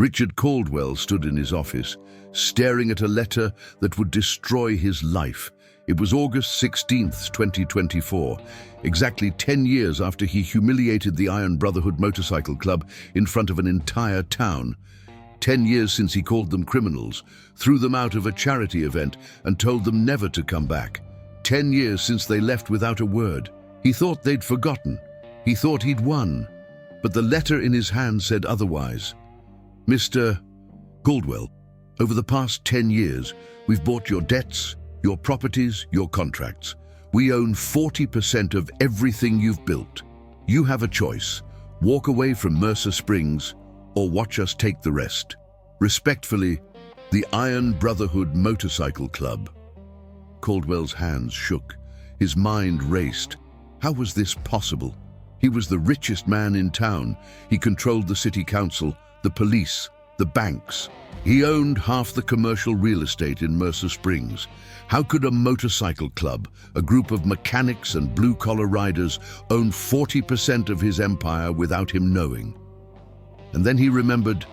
Richard Caldwell stood in his office, staring at a letter that would destroy his life. It was August 16th, 2024, exactly 10 years after he humiliated the Iron Brotherhood Motorcycle Club in front of an entire town. 10 years since he called them criminals, threw them out of a charity event, and told them never to come back. 10 years since they left without a word. He thought they'd forgotten. He thought he'd won. But the letter in his hand said otherwise. Mr. Caldwell, over the past 10 years, we've bought your debts, your properties, your contracts. We own 40% of everything you've built. You have a choice. Walk away from Mercer Springs or watch us take the rest. Respectfully, the Iron Brotherhood Motorcycle Club. Caldwell's hands shook. His mind raced. How was this possible? He was the richest man in town. He controlled the city council, the police, the banks. He owned half the commercial real estate in Mercer Springs. How could a motorcycle club, a group of mechanics and blue-collar riders, own 40% of his empire without him knowing? And then he remembered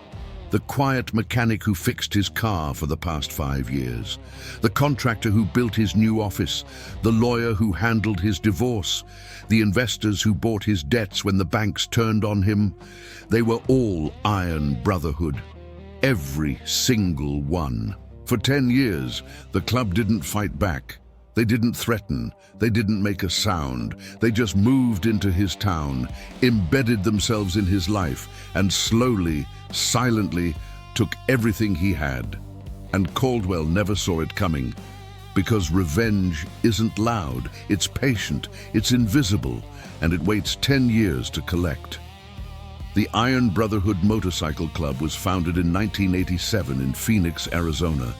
the quiet mechanic who fixed his car for the past 5 years, the contractor who built his new office, the lawyer who handled his divorce, the investors who bought his debts when the banks turned on him. They were all Iron Brotherhood. Every single one. For 10 years, the club didn't fight back. They didn't threaten. They didn't make a sound. They just moved into his town, embedded themselves in his life, and slowly, silently, took everything he had. And Caldwell never saw it coming. Because revenge isn't loud, it's patient, it's invisible, and it waits 10 years to collect. The Iron Brotherhood Motorcycle Club was founded in 1987 in Phoenix, Arizona.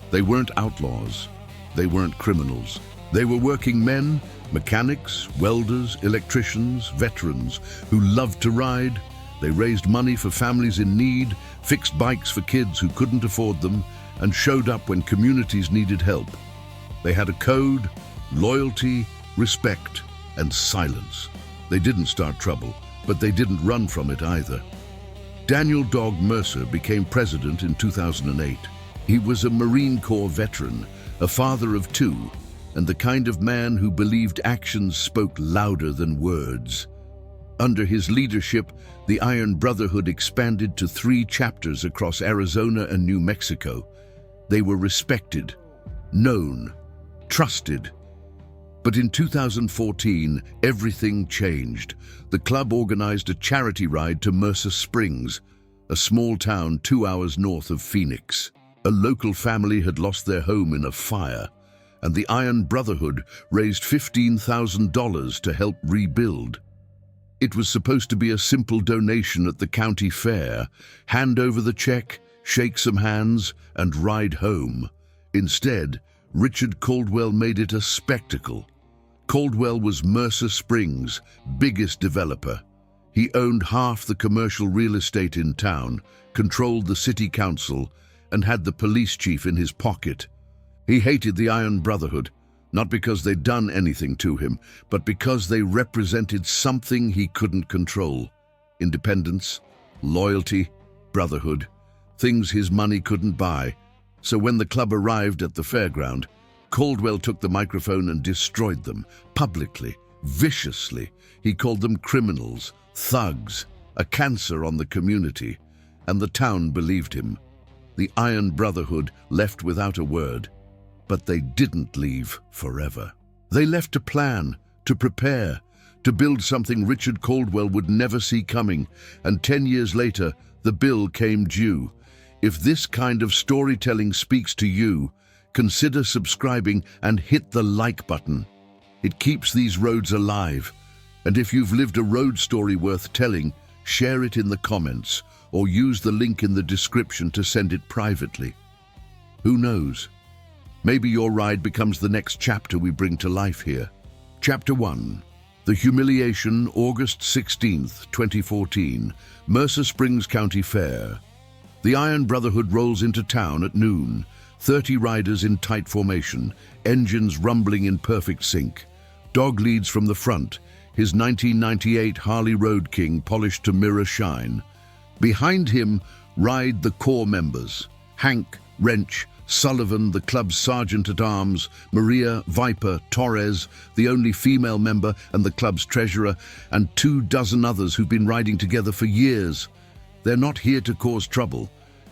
They weren't outlaws. They weren't criminals. They were working men, mechanics, welders, electricians, veterans who loved to ride. They raised money for families in need, fixed bikes for kids who couldn't afford them, and showed up when communities needed help. They had a code: loyalty, respect, and silence. They didn't start trouble, but they didn't run from it either. Daniel "Dog" Mercer became president in 2008. He was a Marine Corps veteran, a father of 2, and the kind of man who believed actions spoke louder than words. Under his leadership, the Iron Brotherhood expanded to 3 chapters across Arizona and New Mexico. They were respected, known, trusted. But in 2014, everything changed. The club organized a charity ride to Mercer Springs, a small town 2 hours north of Phoenix. A local family had lost their home in a fire, and the Iron Brotherhood raised $15,000 to help rebuild. It was supposed to be a simple donation at the county fair, hand over the check, shake some hands, and ride home. Instead, Richard Caldwell made it a spectacle. Caldwell was Mercer Springs' biggest developer. He owned half the commercial real estate in town, controlled the city council, and had the police chief in his pocket. He hated the Iron Brotherhood, not because they'd done anything to him, but because they represented something he couldn't control. Independence, loyalty, brotherhood, things his money couldn't buy. So when the club arrived at the fairground, Caldwell took the microphone and destroyed them, publicly, viciously. He called them criminals, thugs, a cancer on the community, and the town believed him. The Iron Brotherhood left without a word, but they didn't leave forever. They left to plan, to prepare, to build something Richard Caldwell would never see coming, and 10 years later, the bill came due. If this kind of storytelling speaks to you, consider subscribing and hit the like button. It keeps these roads alive. And if you've lived a road story worth telling, share it in the comments or use the link in the description to send it privately. Who knows? Maybe your ride becomes the next chapter we bring to life here. Chapter 1. The Humiliation, August 16th, 2014, Mercer Springs County Fair. The Iron Brotherhood rolls into town at noon, 30 riders in tight formation, engines rumbling in perfect sync. Dog leads from the front, his 1998 Harley Road King polished to mirror shine. Behind him, ride the core members: Hank, Wrench, Sullivan, the club's sergeant-at-arms, Maria, Viper, Torres, the only female member and the club's treasurer, and 24 others who've been riding together for years. They're not here to cause trouble.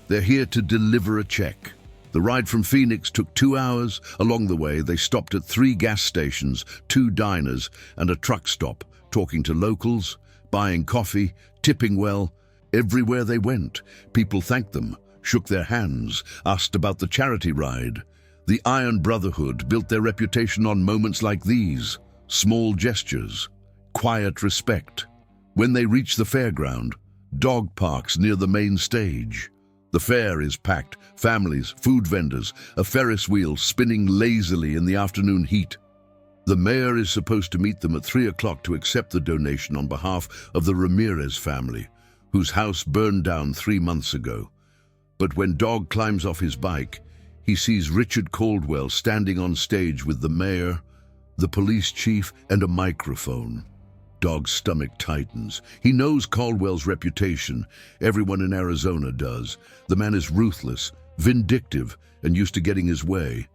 They're here to deliver a check. The ride from Phoenix took 2 hours. Along the way, they stopped at 3 gas stations, 2 diners, and a truck stop, talking to locals, buying coffee, tipping well. Everywhere they went, people thanked them, shook their hands, asked about the charity ride. The Iron Brotherhood built their reputation on moments like these: small gestures, quiet respect. When they reach the fairground, dog parks near the main stage. The fair is packed: families, food vendors, a Ferris wheel spinning lazily in the afternoon heat. The mayor is supposed to meet them at 3 o'clock to accept the donation on behalf of the Ramirez family, whose house burned down 3 months ago. But when Dog climbs off his bike, he sees Richard Caldwell standing on stage with the mayor, the police chief, and a microphone. Dog's stomach tightens. He knows Caldwell's reputation. Everyone in Arizona does. The man is ruthless, vindictive, and used to getting his way.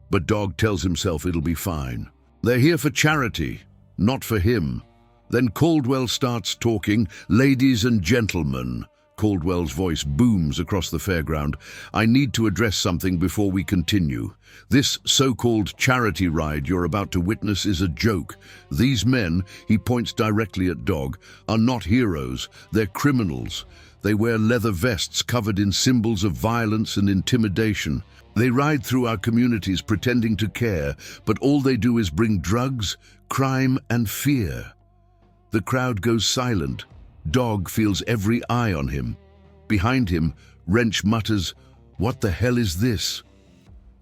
But Dog tells himself it'll be fine. They're here for charity, not for him. Then Caldwell starts talking. "Ladies and gentlemen," Caldwell's voice booms across the fairground, "I need to address something before we continue. This so-called charity ride you're about to witness is a joke. These men," he points directly at Dog, "are not heroes. They're criminals. They wear leather vests covered in symbols of violence and intimidation. They ride through our communities pretending to care, but all they do is bring drugs, crime, and fear." The crowd goes silent. Dog feels every eye on him. Behind him, Wrench mutters, "What the hell is this?"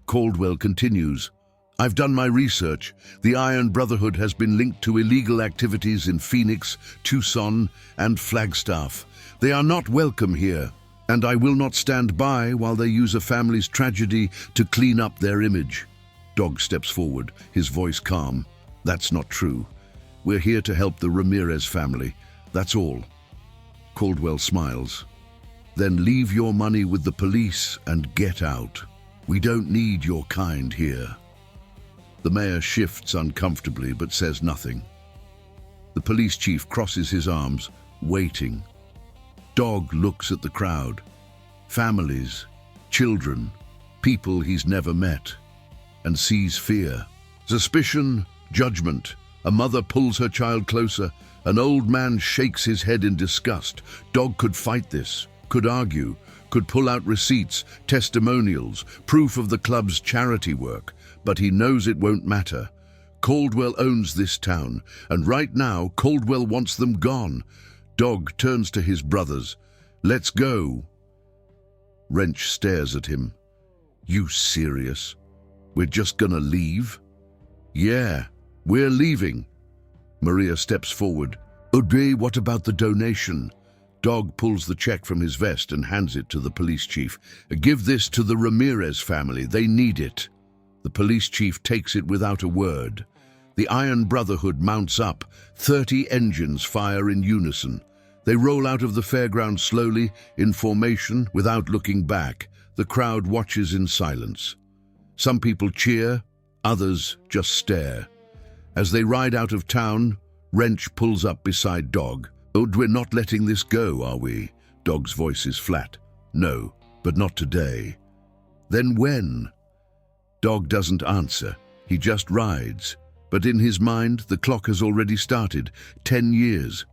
Caldwell continues, "I've done my research. The Iron Brotherhood has been linked to illegal activities in Phoenix, Tucson, and Flagstaff. They are not welcome here, and I will not stand by while they use a family's tragedy to clean up their image." Dog steps forward, his voice calm. "That's not true. We're here to help the Ramirez family. That's all." Caldwell smiles. "Then leave your money with the police and get out. We don't need your kind here." The mayor shifts uncomfortably but says nothing. The police chief crosses his arms, waiting. Dog looks at the crowd. Families, children, people he's never met, and sees fear. Suspicion, judgment. A mother pulls her child closer. An old man shakes his head in disgust. Dog could fight this, could argue, could pull out receipts, testimonials, proof of the club's charity work, but he knows it won't matter. Caldwell owns this town, and right now Caldwell wants them gone. Dog turns to his brothers. "Let's go." Wrench stares at him. "You serious? We're just gonna leave?" "Yeah, we're leaving." Maria steps forward. "Audrey, what about the donation?" Dog pulls the check from his vest and hands it to the police chief. "Give this to the Ramirez family. They need it." The police chief takes it without a word. The Iron Brotherhood mounts up. 30 engines fire in unison. They roll out of the fairground slowly, in formation, without looking back. The crowd watches in silence. Some people cheer, others just stare. As they ride out of town, Wrench pulls up beside Dog. "Oh, we're not letting this go, are we?" Dog's voice is flat. "No, but not today." "Then when?" Dog doesn't answer. He just rides. But in his mind, the clock has already started. 10 years.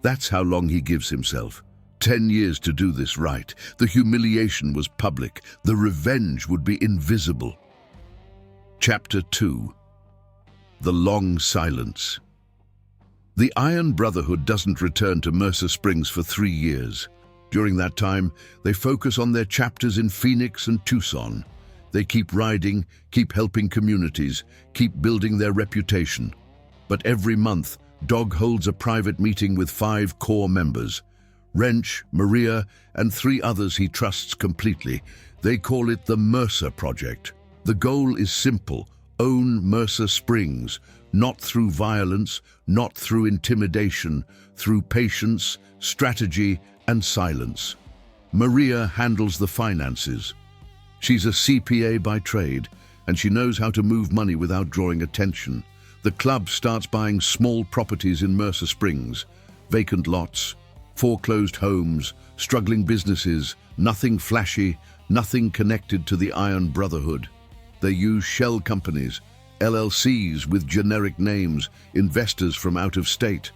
That's how long he gives himself. 10 years to do this right. The humiliation was public. The revenge would be invisible. Chapter 2. The Long Silence. The Iron Brotherhood doesn't return to Mercer Springs for 3 years. During that time, they focus on their chapters in Phoenix and Tucson. They keep riding, keep helping communities, keep building their reputation. But every month, Dog holds a private meeting with 5 core members: Wrench, Maria, and 3 others he trusts completely. They call it the Mercer Project. The goal is simple: own Mercer Springs, not through violence, not through intimidation, through patience, strategy, and silence. Maria handles the finances. She's a CPA by trade, and she knows how to move money without drawing attention. The club starts buying small properties in Mercer Springs, vacant lots, foreclosed homes, struggling businesses, nothing flashy, nothing connected to the Iron Brotherhood. They use shell companies, LLCs with generic names, investors from out of state.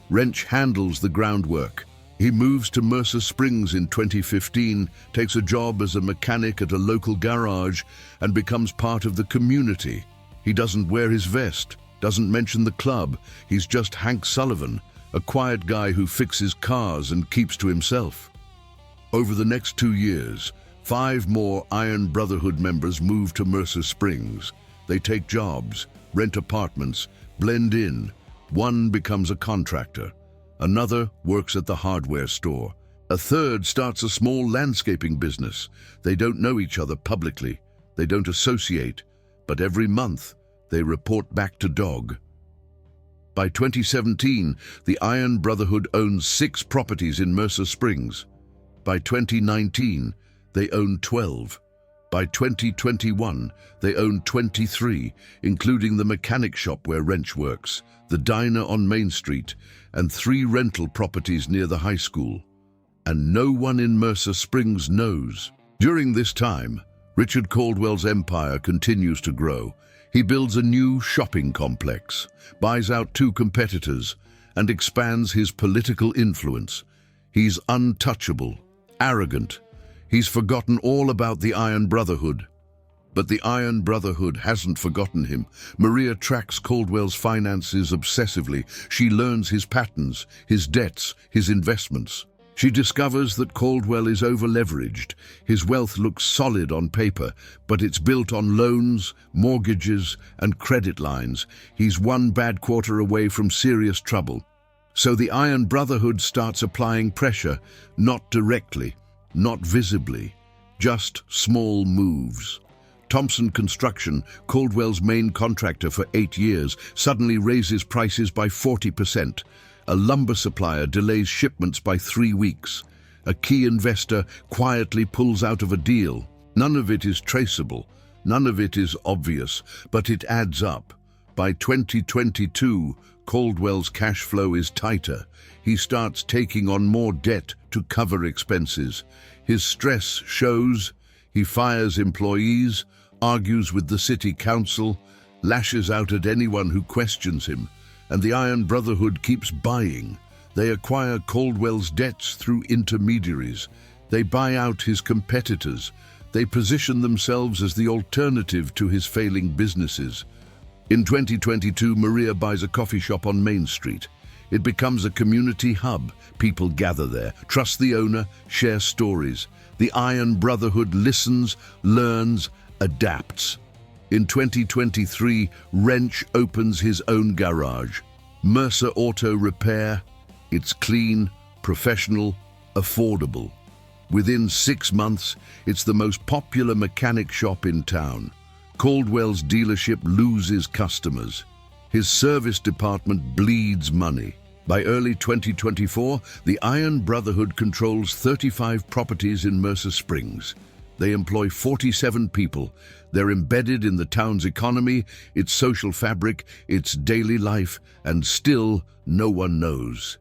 Wrench handles the groundwork. He moves to Mercer Springs in 2015, takes a job as a mechanic at a local garage, and becomes part of the community. He doesn't wear his vest, doesn't mention the club. He's just Hank Sullivan, a quiet guy who fixes cars and keeps to himself. Over the next 2 years, 5 more Iron Brotherhood members move to Mercer Springs. They take jobs, rent apartments, blend in. One becomes a contractor. Another works at the hardware store. A third starts a small landscaping business. They don't know each other publicly. They don't associate. But every month, they report back to Dog. By 2017, the Iron Brotherhood owns 6 properties in Mercer Springs. By 2019, they own 12. By 2021, they own 23, including the mechanic shop where Wrench works, the diner on Main Street, and 3 rental properties near the high school. And no one in Mercer Springs knows. During this time, Richard Caldwell's empire continues to grow. He builds a new shopping complex, buys out 2 competitors, and expands his political influence. He's untouchable, arrogant. He's forgotten all about the Iron Brotherhood. But the Iron Brotherhood hasn't forgotten him. Maria tracks Caldwell's finances obsessively. She learns his patterns, his debts, his investments. She discovers that Caldwell is over-leveraged. His wealth looks solid on paper, but it's built on loans, mortgages, and credit lines. He's one bad quarter away from serious trouble. So the Iron Brotherhood starts applying pressure, not directly, not visibly, just small moves. Thompson Construction, Caldwell's main contractor for 8 years, suddenly raises prices by 40%. A lumber supplier delays shipments by 3 weeks. A key investor quietly pulls out of a deal. None of it is traceable. None of it is obvious, but it adds up. By 2022, Caldwell's cash flow is tighter. He starts taking on more debt to cover expenses. His stress shows. He fires employees, argues with the city council, lashes out at anyone who questions him. And the Iron Brotherhood keeps buying. They acquire Caldwell's debts through intermediaries. They buy out his competitors. They position themselves as the alternative to his failing businesses. In 2022, Maria buys a coffee shop on Main Street. It becomes a community hub. People gather there, trust the owner, share stories. The Iron Brotherhood listens, learns, adapts. In 2023, Wrench opens his own garage. Mercer Auto Repair. It's clean, professional, affordable. Within 6 months, it's the most popular mechanic shop in town. Caldwell's dealership loses customers. His service department bleeds money. By early 2024, the Iron Brotherhood controls 35 properties in Mercer Springs. They employ 47 people. They're embedded in the town's economy, its social fabric, its daily life, and still no one knows.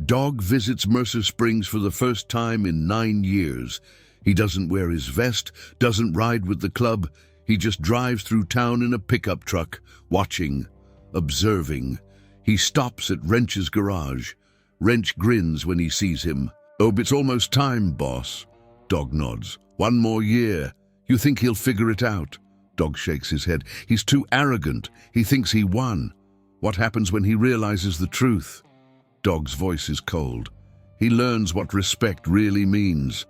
Dog visits Mercer Springs for the first time in 9 years. He doesn't wear his vest, doesn't ride with the club. He just drives through town in a pickup truck, watching, observing. He stops at Wrench's garage. Wrench grins when he sees him. "Oh, it's almost time, boss." Dog nods. "1 more year. You think he'll figure it out?" Dog shakes his head. "He's too arrogant. He thinks he won." "What happens when he realizes the truth?" Dog's voice is cold. He learns what respect really means.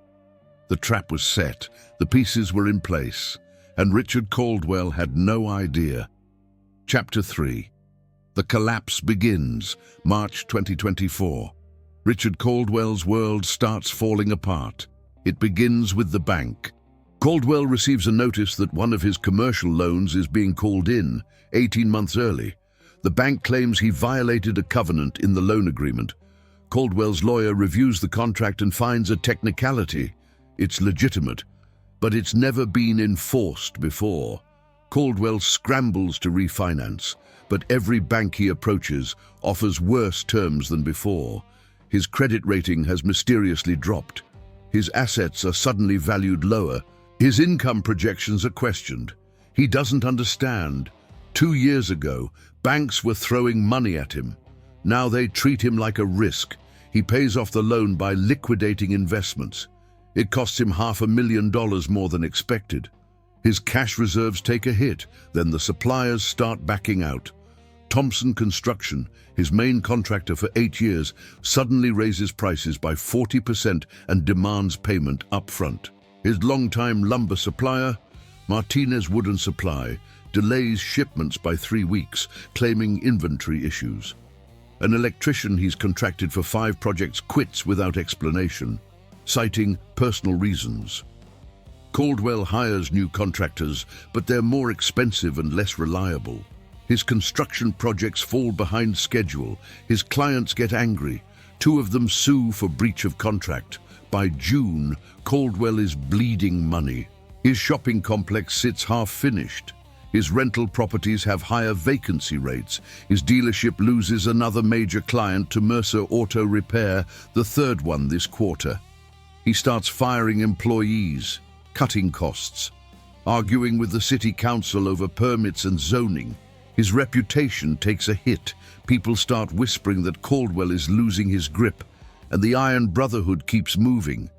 The trap was set. The pieces were in place. And Richard Caldwell had no idea. Chapter 3. The collapse begins, March 2024. Richard Caldwell's world starts falling apart. It begins with the bank. Caldwell receives a notice that one of his commercial loans is being called in, 18 months early. The bank claims he violated a covenant in the loan agreement. Caldwell's lawyer reviews the contract and finds a technicality. It's legitimate, but it's never been enforced before. Caldwell scrambles to refinance, but every bank he approaches offers worse terms than before. His credit rating has mysteriously dropped. His assets are suddenly valued lower. His income projections are questioned. He doesn't understand. 2 years ago, banks were throwing money at him. Now they treat him like a risk. He pays off the loan by liquidating investments. It costs him $500,000 more than expected. His cash reserves take a hit, then the suppliers start backing out. Thompson Construction, his main contractor for 8 years, suddenly raises prices by 40% and demands payment up front. His longtime lumber supplier, Martinez Wooden Supply, delays shipments by 3 weeks, claiming inventory issues. An electrician he's contracted for 5 projects quits without explanation, citing personal reasons. Caldwell hires new contractors, but they're more expensive and less reliable. His construction projects fall behind schedule. His clients get angry. 2 of them sue for breach of contract. By June, Caldwell is bleeding money. His shopping complex sits half-finished. His rental properties have higher vacancy rates. His dealership loses another major client to Mercer Auto Repair, the 3rd one this quarter. He starts firing employees, cutting costs, arguing with the city council over permits and zoning. His reputation takes a hit. People start whispering that Caldwell is losing his grip, and the Iron Brotherhood keeps moving.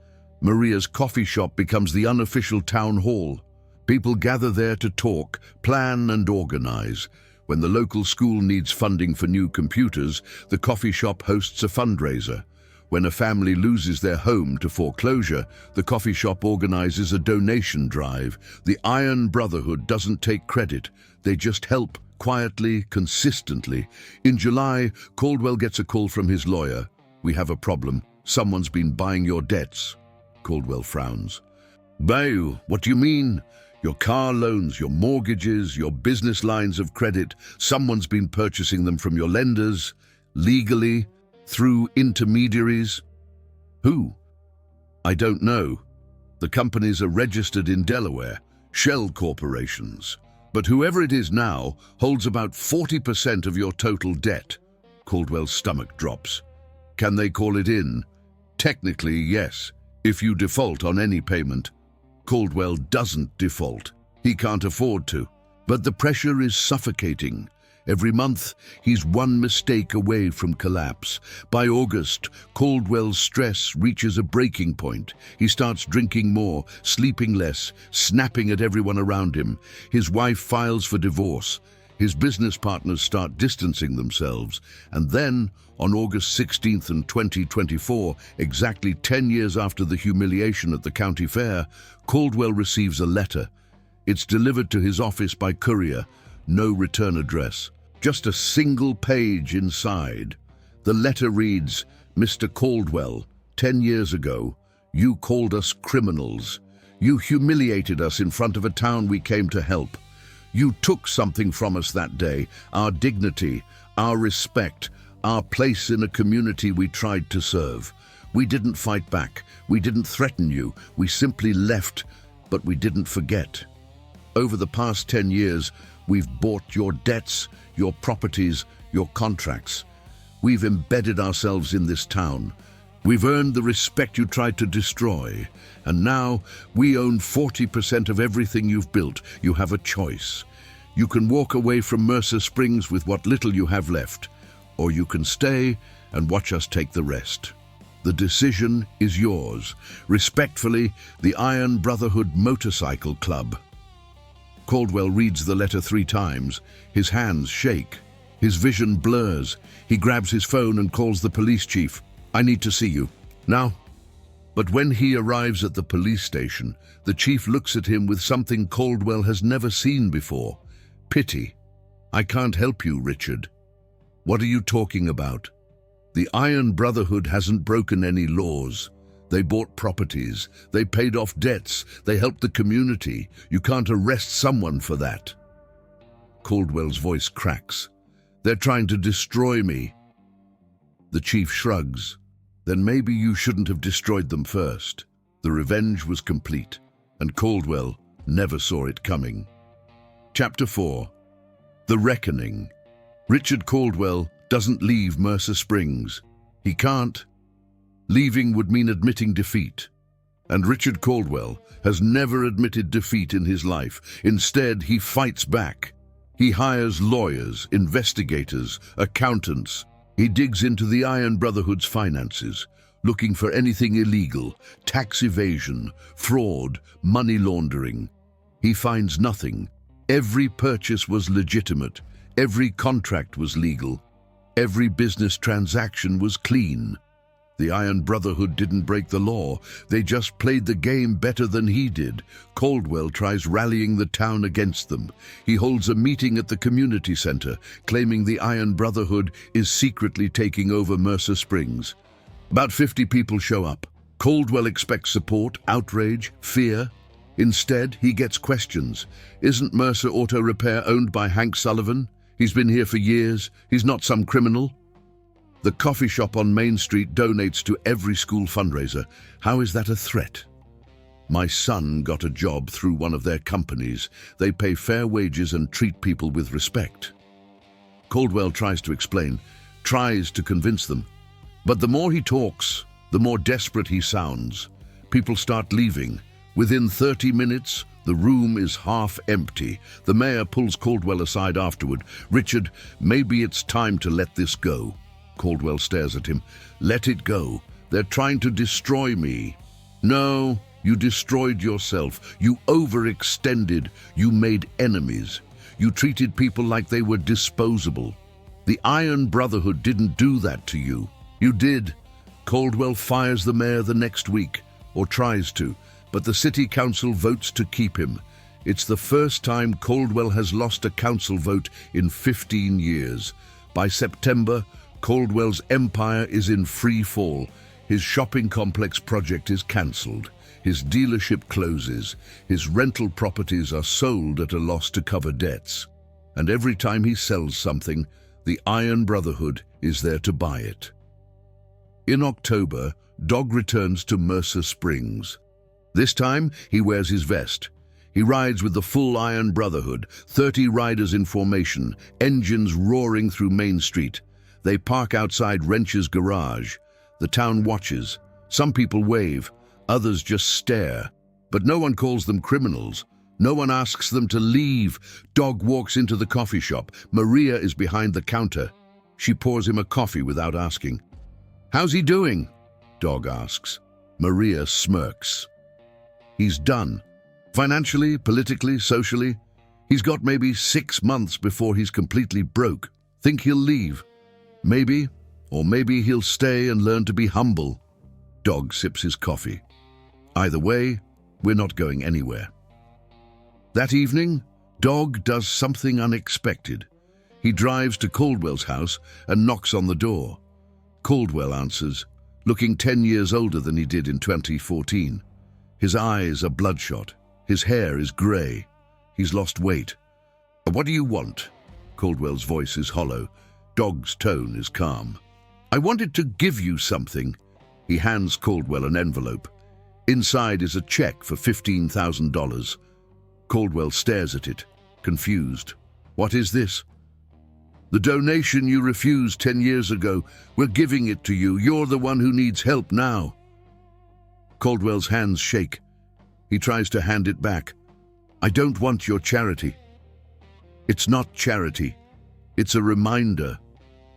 Maria's coffee shop becomes the unofficial town hall. People gather there to talk, plan and organize. When the local school needs funding for new computers, the coffee shop hosts a fundraiser. When a family loses their home to foreclosure, the coffee shop organizes a donation drive. The Iron Brotherhood doesn't take credit. They just help, quietly, consistently. In July, Caldwell gets a call from his lawyer. "We have a problem. Someone's been buying your debts." Caldwell frowns. "Bayou, what do you mean? Your car loans, your mortgages, your business lines of credit. Someone's been purchasing them from your lenders, legally, through intermediaries." "Who?" "I don't know. The companies are registered in Delaware, shell corporations. But whoever it is now holds about 40% of your total debt." Caldwell's stomach drops. "Can they call it in?" "Technically, yes, if you default on any payment." Caldwell doesn't default. He can't afford to. But the pressure is suffocating. Every month, he's one mistake away from collapse. By August, Caldwell's stress reaches a breaking point. He starts drinking more, sleeping less, snapping at everyone around him. His wife files for divorce. His business partners start distancing themselves. And then, on August 16th in 2024, exactly 10 years after the humiliation at the county fair, Caldwell receives a letter. It's delivered to his office by courier, no return address. Just a single page inside. The letter reads, "Mr. Caldwell, 10 years ago, you called us criminals. You humiliated us in front of a town we came to help. You took something from us that day, our dignity, our respect, our place in a community we tried to serve. We didn't fight back. We didn't threaten you. We simply left, but we didn't forget. Over the past 10 years, we've bought your debts, your properties, your contracts. We've embedded ourselves in this town. We've earned the respect you tried to destroy. And now we own 40% of everything you've built. You have a choice. You can walk away from Mercer Springs with what little you have left, or you can stay and watch us take the rest. The decision is yours. Respectfully, the Iron Brotherhood Motorcycle Club." Caldwell reads the letter 3 times. His hands shake. His vision blurs. He grabs his phone and calls the police chief. "I need to see you. Now?" But when he arrives at the police station, the chief looks at him with something Caldwell has never seen before. Pity. "I can't help you, Richard." "What are you talking about?" "The Iron Brotherhood hasn't broken any laws. They bought properties. They paid off debts. They helped the community. You can't arrest someone for that." Caldwell's voice cracks. "They're trying to destroy me." The chief shrugs. Then maybe you shouldn't have destroyed them first. The revenge was complete, and Caldwell never saw it coming. Chapter 4. The Reckoning. Richard Caldwell doesn't leave Mercer Springs. He can't. Leaving would mean admitting defeat. And Richard Caldwell has never admitted defeat in his life. Instead, he fights back. He hires lawyers, investigators, accountants. He digs into the Iron Brotherhood's finances, looking for anything illegal, tax evasion, fraud, money laundering. He finds nothing. Every purchase was legitimate. Every contract was legal. Every business transaction was clean. The Iron Brotherhood didn't break the law. They just played the game better than he did. Caldwell tries rallying the town against them. He holds a meeting at the community center, claiming the Iron Brotherhood is secretly taking over Mercer Springs. About 50 people show up. Caldwell expects support, outrage, fear. Instead, he gets questions. Isn't Mercer Auto Repair owned by Hank Sullivan? He's been here for years. He's not some criminal. The coffee shop on Main Street donates to every school fundraiser. How is that a threat? My son got a job through one of their companies. They pay fair wages and treat people with respect. Caldwell tries to explain, tries to convince them. But the more he talks, the more desperate he sounds. People start leaving. Within 30 minutes, the room is half empty. The mayor pulls Caldwell aside afterward. Richard, maybe it's time to let this go. Caldwell stares at him. Let it go. They're trying to destroy me. No, you destroyed yourself. You overextended. You made enemies. You treated people like they were disposable. The Iron Brotherhood didn't do that to you. You did. Caldwell fires the mayor the next week, or tries to, but the city council votes to keep him. It's the first time Caldwell has lost a council vote in 15 years. By September, Caldwell's empire is in free fall. His shopping complex project is cancelled. His dealership closes. His rental properties are sold at a loss to cover debts. And every time he sells something, the Iron Brotherhood is there to buy it. In October, Dog returns to Mercer Springs. This time, he wears his vest. He rides with the full Iron Brotherhood, 30 riders in formation, engines roaring through Main Street. They park outside Wrench's garage. The town watches. Some people wave, others just stare. But no one calls them criminals. No one asks them to leave. Dog walks into the coffee shop. Maria is behind the counter. She pours him a coffee without asking. How's he doing? Dog asks. Maria smirks. He's done. Financially, politically, socially. He's got maybe 6 months before he's completely broke. Think he'll leave? Maybe, or maybe he'll stay and learn to be humble. Dog sips his coffee. Either way, we're not going anywhere. That evening, Dog does something unexpected. He drives to Caldwell's house and knocks on the door. Caldwell answers, looking 10 years older than he did in 2014. His eyes are bloodshot. His hair is grey. He's lost weight. What do you want? Caldwell's voice is hollow. Dog's tone is calm. I wanted to give you something. He hands Caldwell an envelope. Inside is a check for $15,000. Caldwell stares at it, confused. What is this? The donation you refused 10 years ago. We're giving it to you. You're the one who needs help now. Caldwell's hands shake. He tries to hand it back. I don't want your charity. It's not charity. It's a reminder.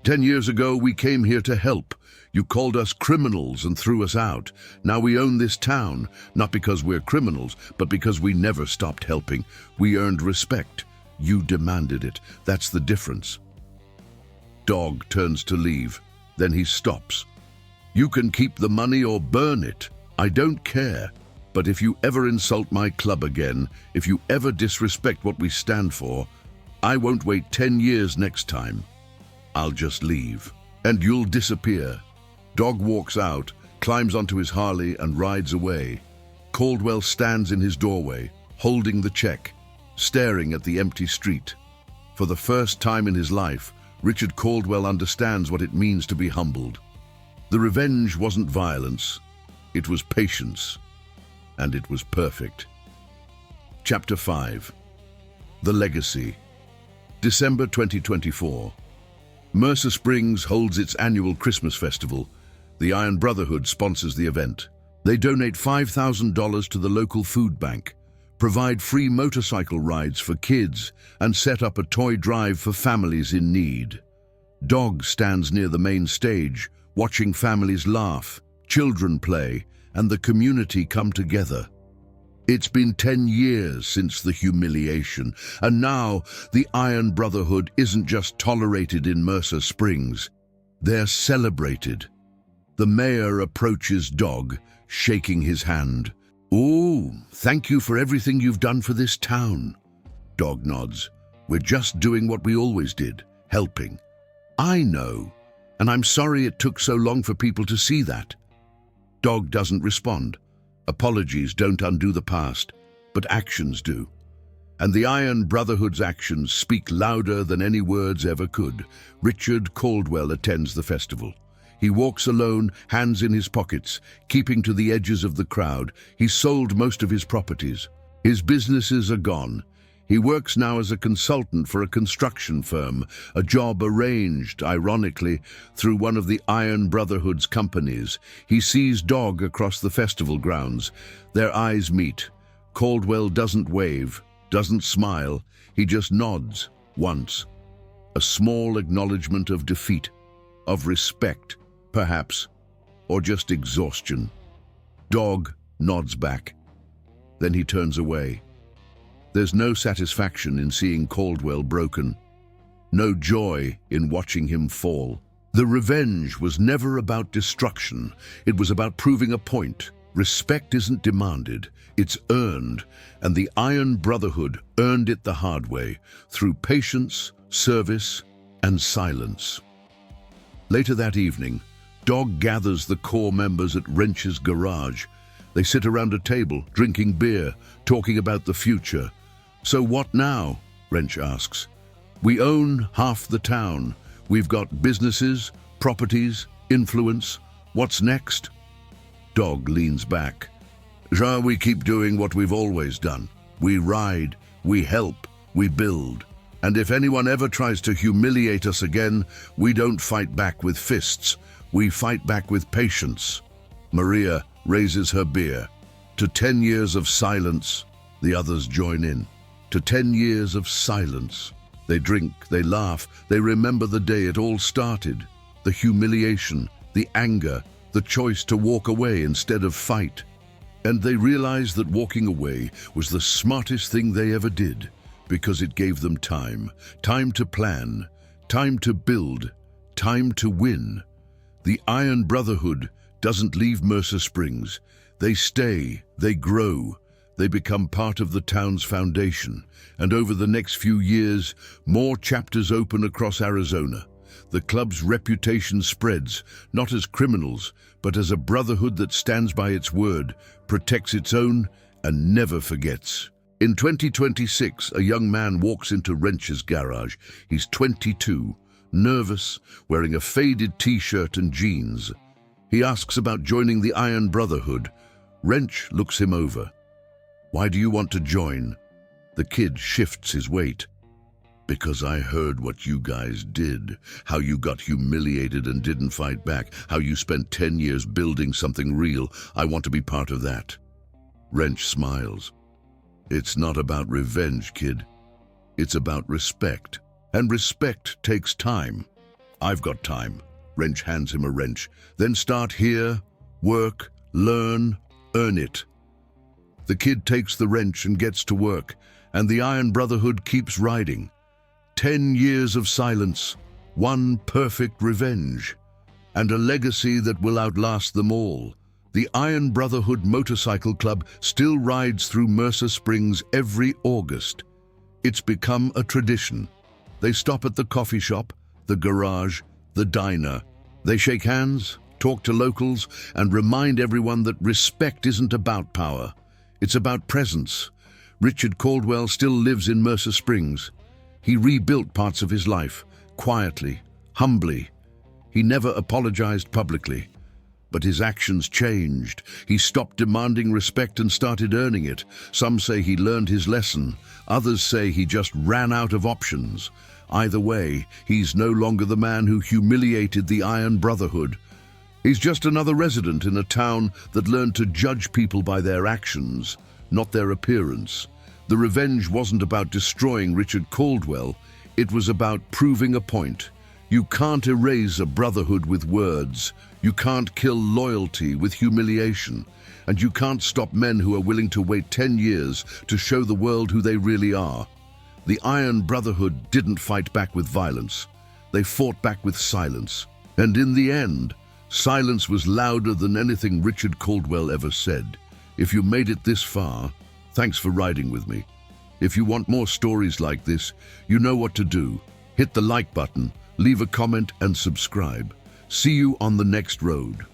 10 years ago, we came here to help. You called us criminals and threw us out. Now we own this town, not because we're criminals, but because we never stopped helping. We earned respect. You demanded it. That's the difference. Dog turns to leave. Then he stops. You can keep the money or burn it. I don't care. But if you ever insult my club again, if you ever disrespect what we stand for, I won't wait 10 years next time. I'll just leave. And you'll disappear. Dog walks out, climbs onto his Harley and rides away. Caldwell stands in his doorway, holding the check, staring at the empty street. For the first time in his life, Richard Caldwell understands what it means to be humbled. The revenge wasn't violence, it was patience, and it was perfect. Chapter 5. The Legacy. December 2024. Mercer Springs holds its annual Christmas festival. The Iron Brotherhood sponsors the event. They donate $5,000 to the local food bank, provide free motorcycle rides for kids, and set up a toy drive for families in need. Dog stands near the main stage, watching families laugh, children play, and the community come together. It's been 10 years since the humiliation, and now the Iron Brotherhood isn't just tolerated in Mercer Springs, they're celebrated. The mayor approaches Dog, shaking his hand. "Oh, thank you for everything you've done for this town." Dog nods. "We're just doing what we always did, helping." "I know, and I'm sorry it took so long for people to see that." Dog doesn't respond. Apologies don't undo the past, but actions do. And the Iron Brotherhood's actions speak louder than any words ever could. Richard Caldwell attends the festival. He walks alone, hands in his pockets, keeping to the edges of the crowd. He's sold most of his properties. His businesses are gone. He works now as a consultant for a construction firm, a job arranged, ironically, through one of the Iron Brotherhood's companies. He sees Dog across the festival grounds. Their eyes meet. Caldwell doesn't wave, doesn't smile. He just nods, once. A small acknowledgement of defeat, of respect, perhaps, or just exhaustion. Dog nods back. Then he turns away. There's no satisfaction in seeing Caldwell broken, no joy in watching him fall. The revenge was never about destruction, it was about proving a point. Respect isn't demanded, it's earned, and the Iron Brotherhood earned it the hard way, through patience, service, and silence. Later that evening, Dog gathers the core members at Wrench's garage. They sit around a table, drinking beer, talking about the future. "So what now?" Wrench asks. "We own half the town. We've got businesses, properties, influence. What's next?" Dog leans back. "Shall we keep doing what we've always done? We ride, we help, we build. And if anyone ever tries to humiliate us again, we don't fight back with fists. We fight back with patience." Maria raises her beer. To 10 years of silence, the others join in. To 10 years of silence. They drink, they laugh, they remember the day it all started. The humiliation, the anger, the choice to walk away instead of fight. And they realize that walking away was the smartest thing they ever did, because it gave them time. Time to plan, time to build, time to win. The Iron Brotherhood doesn't leave Mercer Springs. They stay, they grow. They become part of the town's foundation, and over the next few years, more chapters open across Arizona. The club's reputation spreads, not as criminals, but as a brotherhood that stands by its word, protects its own, and never forgets. In 2026, a young man walks into Wrench's garage. He's 22, nervous, wearing a faded t-shirt and jeans. He asks about joining the Iron Brotherhood. Wrench looks him over. "Why do you want to join?" The kid shifts his weight. "Because I heard what you guys did, how you got humiliated and didn't fight back, how you spent 10 years building something real. I want to be part of that." Wrench smiles. "It's not about revenge, kid. It's about respect. And respect takes time." "I've got time." Wrench hands him a wrench. "Then start here, work, learn, earn it." The kid takes the wrench and gets to work, and the Iron Brotherhood keeps riding. 10 years of silence, one perfect revenge, and a legacy that will outlast them all. The Iron Brotherhood Motorcycle Club still rides through Mercer Springs every August. It's become a tradition. They stop at the coffee shop, the garage, the diner. They shake hands, talk to locals, and remind everyone that respect isn't about power. It's about presence. Richard Caldwell still lives in Mercer Springs. He rebuilt parts of his life, quietly, humbly. He never apologized publicly, But his actions changed. He stopped demanding respect and started earning it. Some say he learned his lesson. Others say he just ran out of options. Either way, he's no longer the man who humiliated the Iron Brotherhood. He's just another resident in a town that learned to judge people by their actions, not their appearance. The revenge wasn't about destroying Richard Caldwell. It was about proving a point. You can't erase a brotherhood with words. You can't kill loyalty with humiliation. And you can't stop men who are willing to wait 10 years to show the world who they really are. The Iron Brotherhood didn't fight back with violence. They fought back with silence. And in the end, silence was louder than anything Richard Caldwell ever said. If you made it this far, thanks for riding with me. If you want more stories like this, you know what to do. Hit the like button, leave a comment and subscribe. See you on the next road.